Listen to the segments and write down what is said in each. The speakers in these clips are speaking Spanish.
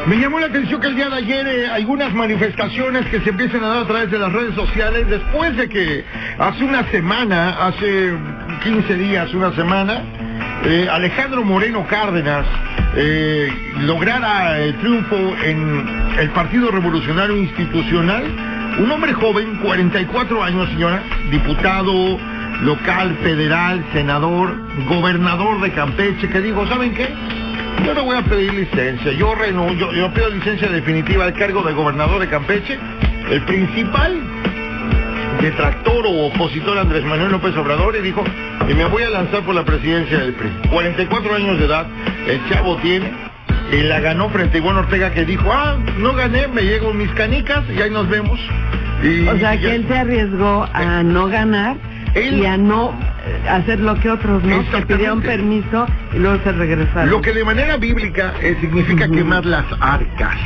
Me llamó la atención que el día de ayer algunas manifestaciones que se empiezan a dar a través de las redes sociales, después de que hace 15 días, una semana, Alejandro Moreno Cárdenas lograra el triunfo en el Partido Revolucionario Institucional. Un hombre joven, 44 años, señora, diputado local, federal, senador, gobernador de Campeche, que dijo, ¿saben qué? Yo no voy a pedir licencia, yo pido licencia definitiva al cargo de gobernador de Campeche. El principal detractor o opositor Andrés Manuel López Obrador, y dijo que me voy a lanzar por la presidencia del PRI. 44 años de edad, el chavo tiene, y la ganó frente a Ivonne Ortega, que dijo, no gané, me llego mis canicas y ahí nos vemos. O sea, que él se arriesgó a no ganar y a no hacer lo que otros no, que pidieron permiso y luego se regresaron. Lo que de manera bíblica significa quemar las arcas.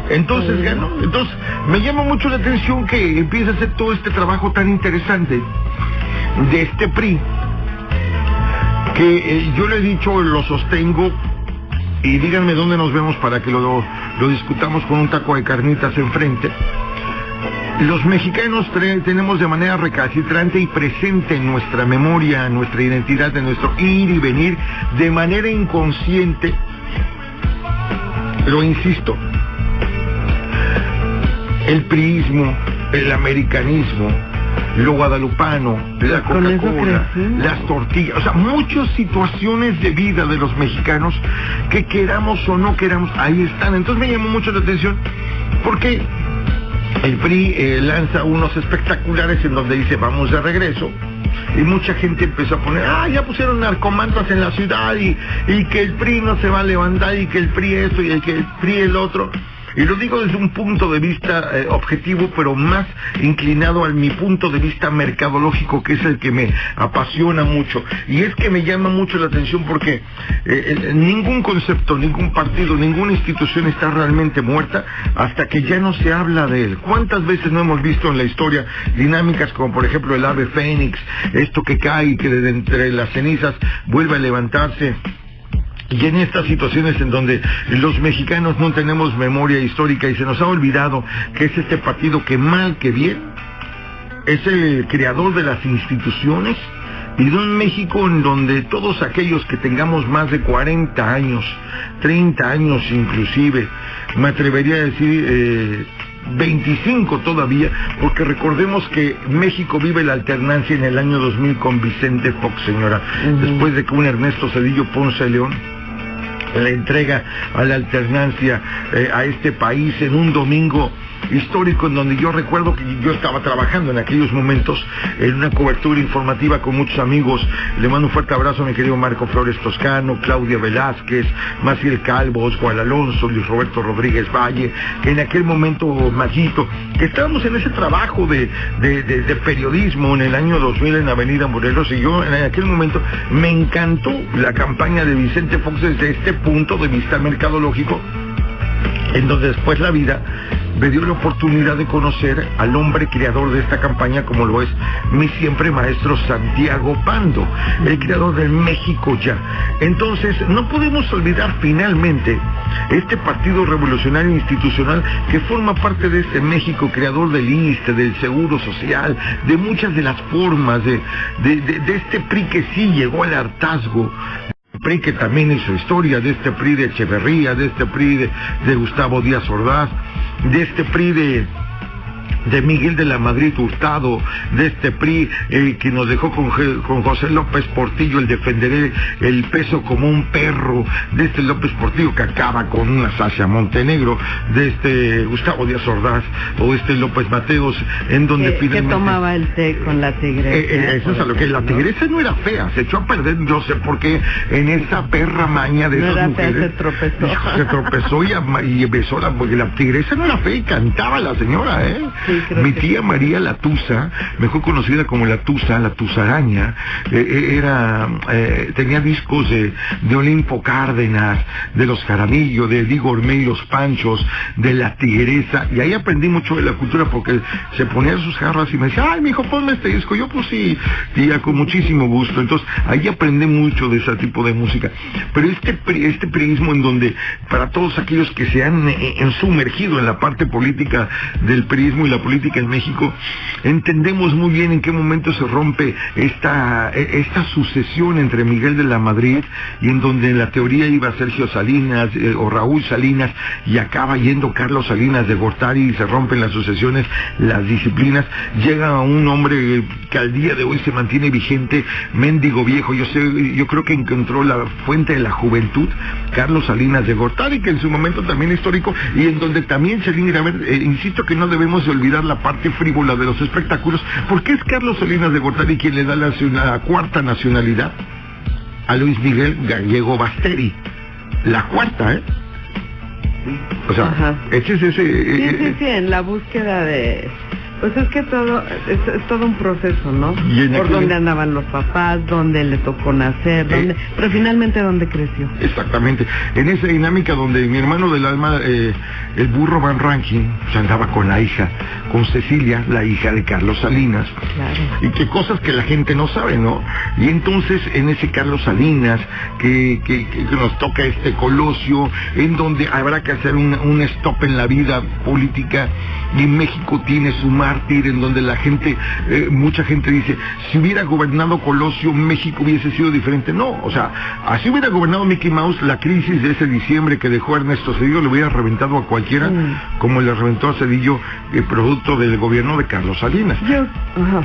Entonces ganó. Entonces me llama mucho la atención que empieza a hacer todo este trabajo tan interesante de este PRI, que yo le he dicho, lo sostengo, y díganme dónde nos vemos para que lo discutamos con un taco de carnitas enfrente. Los mexicanos tenemos de manera recalcitrante y presente en nuestra memoria, en nuestra identidad, en nuestro ir y venir, de manera inconsciente, lo insisto, el priismo, el americanismo, lo guadalupano, la Coca-Cola, las tortillas, o sea, muchas situaciones de vida de los mexicanos que queramos o no queramos, ahí están. Entonces me llamó mucho la atención porque el PRI lanza unos espectaculares en donde dice vamos de regreso, y mucha gente empezó a poner, ya pusieron narcomantas en la ciudad y que el PRI no se va a levantar y que el PRI esto y que el PRI el otro. Y lo digo desde un punto de vista objetivo, pero más inclinado a mi punto de vista mercadológico, que es el que me apasiona mucho. Y es que me llama mucho la atención porque ningún concepto, ningún partido, ninguna institución está realmente muerta hasta que ya no se habla de él. ¿Cuántas veces no hemos visto en la historia dinámicas como por ejemplo el ave fénix, esto que cae y que de entre las cenizas vuelve a levantarse? Y en estas situaciones en donde los mexicanos no tenemos memoria histórica y se nos ha olvidado que es este partido que mal que bien es el creador de las instituciones y de un México en donde todos aquellos que tengamos más de 40 años, 30 años inclusive, me atrevería a decir 25 todavía, porque recordemos que México vive la alternancia en el año 2000 con Vicente Fox, señora, después de que un Ernesto Zedillo Ponce de León le entrega a la alternancia a este país en un domingo histórico en donde yo recuerdo que yo estaba trabajando en aquellos momentos en una cobertura informativa con muchos amigos. Le mando un fuerte abrazo a mi querido Marco Flores Toscano, Claudia Velázquez, Maciel Calvo, Oswald Alonso, Luis Roberto Rodríguez Valle, que en aquel momento, Maguito, que estábamos en ese trabajo de periodismo en el año 2000 en Avenida Morelos, y yo en aquel momento me encantó la campaña de Vicente Fox desde este punto de vista mercadológico, en donde después la vida me dio la oportunidad de conocer al hombre creador de esta campaña, como lo es mi siempre maestro Santiago Pando, el creador del México Ya. Entonces, no podemos olvidar finalmente este Partido Revolucionario Institucional que forma parte de este México creador del ISSSTE, del Seguro Social, de muchas de las formas de este PRI que sí llegó al hartazgo, PRI que también hizo historia, de este PRI de Echeverría, de este PRI de Gustavo Díaz Ordaz, de este PRI de Miguel de la Madrid Hurtado, de este PRI que nos dejó con José López Portillo, el defenderé el peso como un perro, de este López Portillo que acaba con una Sasha Montenegro, de este Gustavo Díaz Ordaz, o este López Mateos, en donde que tomaba el té con la tigresa. Eso es a lo que la tigresa no era fea, se echó a perder, no sé por qué, en esa perra maña de esas mujeres. Fea, se tropezó. Se tropezó y besó porque la tigresa no era fea y cantaba la señora, Sí, mi tía María la Tusa, mejor conocida como la Tusa, la Tusaraña, tenía discos de Olimpo Cárdenas, de los Jaramillo, de Eddie Gourmet y los Panchos, de la Tigresa, y ahí aprendí mucho de la cultura porque se ponía sus jarras y me decía, ay, mijo, ponme este disco. Yo, pues sí, tía, con muchísimo gusto. Entonces, ahí aprendí mucho de ese tipo de música. Pero este priismo en donde, para todos aquellos que se han sumergido en la parte política del priismo y la política en México, entendemos muy bien en qué momento se rompe esta sucesión entre Miguel de la Madrid, y en donde en la teoría iba Sergio Salinas o Raúl Salinas, y acaba yendo Carlos Salinas de Gortari, y se rompen las sucesiones, las disciplinas. Llega un hombre que al día de hoy se mantiene vigente, mendigo viejo, yo creo que encontró la fuente de la juventud, Carlos Salinas de Gortari, que en su momento también histórico, y en donde también se viene a ver, insisto que no debemos de olvidar la parte frívola de los espectáculos, porque es Carlos Salinas de Gortari quien le da la cuarta nacionalidad a Luis Miguel Gallego Basteri, la cuarta, o sea, ajá. Ese es ese... Sí, en la búsqueda de... Pues es que es todo un proceso, ¿no? Por dónde andaban los papás, dónde le tocó nacer, pero finalmente dónde creció. Exactamente. En esa dinámica donde mi hermano del alma, el burro Van Rankin, se andaba con la hija, con Cecilia, la hija de Carlos Salinas. Claro. Y que cosas que la gente no sabe, ¿no? Y entonces en ese Carlos Salinas, que nos toca este Colosio, en donde habrá que hacer un stop en la vida política, y México tiene su mártir, en donde la gente, mucha gente dice, si hubiera gobernado Colosio, México hubiese sido diferente. No, o sea, así hubiera gobernado Mickey Mouse, la crisis de ese diciembre que dejó Ernesto Zedillo le hubiera reventado a cualquiera, como le reventó a Zedillo, producto del gobierno de Carlos Salinas.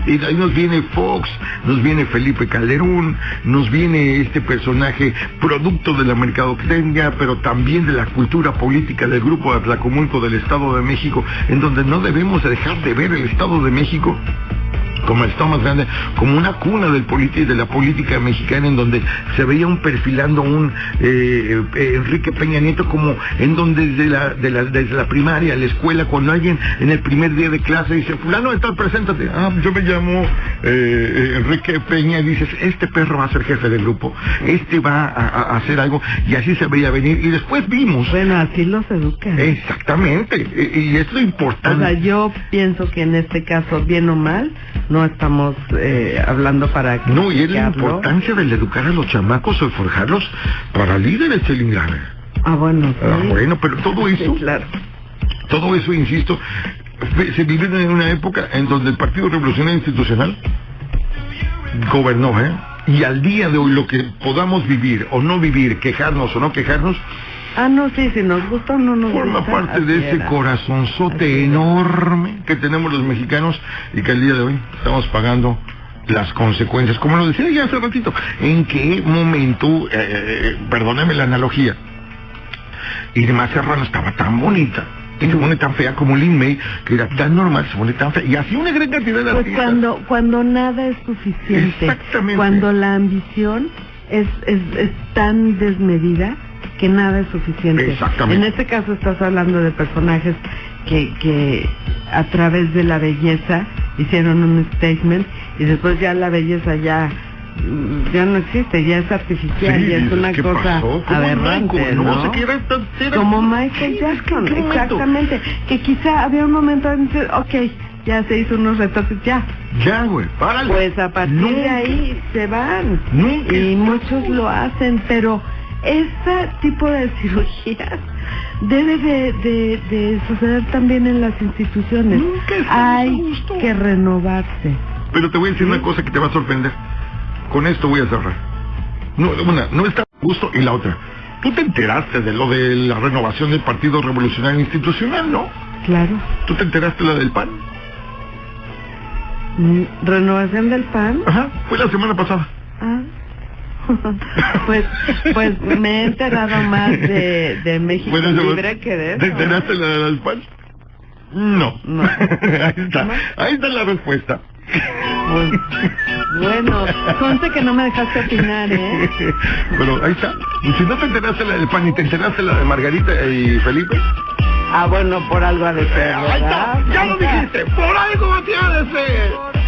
Y de ahí nos viene Fox, nos viene Felipe Calderón, nos viene este personaje producto de la mercadotecnia, pero también de la cultura política del Grupo de Atlacomulco del Estado de México, en donde no debemos dejar de ver el Estado de México como el estado más grande, como una cuna de la política mexicana, en donde se veía perfilando un Enrique Peña Nieto, como en donde desde la primaria, la escuela, cuando alguien en el primer día de clase dice, fulano de tal, preséntate, yo me llamo Enrique Peña, y dices, este perro va a ser jefe del grupo, este va a hacer algo, y así se veía venir, y después vimos. Bueno, así los educan. Exactamente, y es lo importante. O sea, yo pienso que en este caso, bien o mal, no estamos hablando para... No, y es la importancia del educar a los chamacos o forjarlos para líderes, Celingrave. Bueno, sí. Bueno, pero todo eso... Sí, claro. Todo eso, insisto, se vive en una época en donde el Partido Revolucionario Institucional gobernó, y al día de hoy lo que podamos vivir o no vivir, quejarnos o no quejarnos, no, sí, si nos gusta o no nos gusta. Forma parte de ese corazonzote enorme que tenemos los mexicanos, y que al día de hoy estamos pagando las consecuencias. Como lo decía ya hace ratito, ¿en qué momento, perdóname la analogía, Irma Serrano estaba tan bonita y se pone tan fea como Lin May, que era tan normal, se pone tan fea, y así una gran cantidad de artistas? Cuando nada es suficiente. Exactamente. Cuando la ambición es tan desmedida que nada es suficiente. Exactamente. En este caso estás hablando de personajes que a través de la belleza hicieron un statement, y después ya la belleza ya no existe, ya es artificial, sí, ya es una cosa aberrante, ¿no? Como Michael Jackson, exactamente, que quizá había un momento en que, ya se hizo unos retoques, ya, güey, párale. Pues a partir de ahí se van, y muchos lo hacen, pero ese tipo de cirugías debe de suceder también en las instituciones. Hay que renovarse. Pero te voy a decir una cosa que te va a sorprender. Con esto voy a cerrar. No está a gusto, y la otra, tú te enteraste de lo de la renovación del Partido Revolucionario Institucional, ¿no? Claro. ¿Tú te enteraste de la del PAN? ¿Renovación del PAN? Ajá, fue la semana pasada. Pues me he enterado más de México Libre que de eso. ¿Te enteraste de la del PAN? No. Ahí está la respuesta. Bueno, conste que no me dejaste opinar, Pero ahí está. Y si no te enteraste la del PAN y te enteraste la de Margarita y Felipe, Ah, bueno, por algo ha de ser, ¿verdad? Ya lo dijiste, por algo ha de ser.